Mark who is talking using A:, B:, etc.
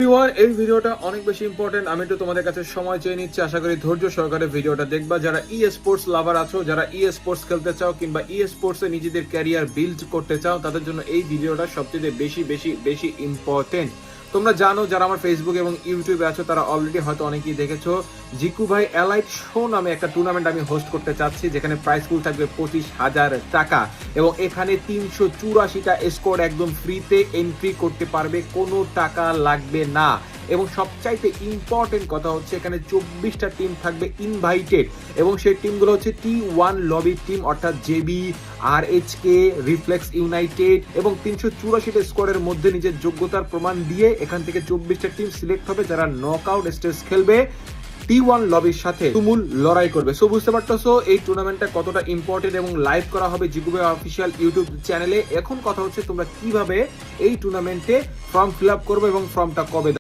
A: Everyone, এই ভিডিওটা অনেক বেশি ইম্পর্টেন্ট। আমি একটু তোমাদের কাছে সময় চেয়ে নিচ্ছি, আশা করি ধৈর্য সহকারে ভিডিওটা দেখবা। যারা ই স্পোর্টস লাভার আছো, যারা ই স্পোর্টস খেলতে চাও কিংবা ই স্পোর্টস এ নিজেদের ক্যারিয়ার বিল্ড করতে চাও, তাদের জন্য এই ভিডিওটা সবচেয়ে বেশি বেশি বেশি ইম্পর্টেন্ট। তোমরা জানো, যারা আমার ফেসবুক এবং ইউটিউবে আছো তারা অলরেডি হয়তো অনেকেই দেখেছো, জিকু ভাই এলাইট শো নামে একটা টুর্নামেন্ট আমি হোস্ট করতে চাচ্ছি, যেখানে প্রাইস পুল থাকবে 25,000 টাকা এবং এখানে 384টা স্কোর একদম ফ্রিতে এন্ট্রি করতে পারবে, কোনো টাকা লাগবে না। এবং সবচাইতে ইম্পর্টেন্ট কথা হচ্ছে, এখানে 24টা টিম থাকবে ইনভাইটেড এবং সেই টিমগুলো হচ্ছে T1 লবি টিম, অর্থাৎ জেবি, RHK, রিফ্লেক্স ইউনাইটেড এবং 384টা স্কোরের মধ্যে নিজের যোগ্যতার প্রমাণ দিয়ে এখান থেকে 24টা টিম সিলেক্ট হবে, যারা নকআউট স্টেজ খেলবে, T1 লবির সাথে তুমুল লড়াই করবে। সো বুঝতে পারতেছো এই টুর্নামেন্টটা কতটা ইম্পর্টেন্ট এবং লাইভ করা হবে জিকু ভাই অফিসিয়াল ইউটিউব চ্যানেলে। এখন কথা হচ্ছে তোমরা কিভাবে এই টুর্নামেন্টে ফর্ম ফিল আপ করবে এবং ফর্মটা কবে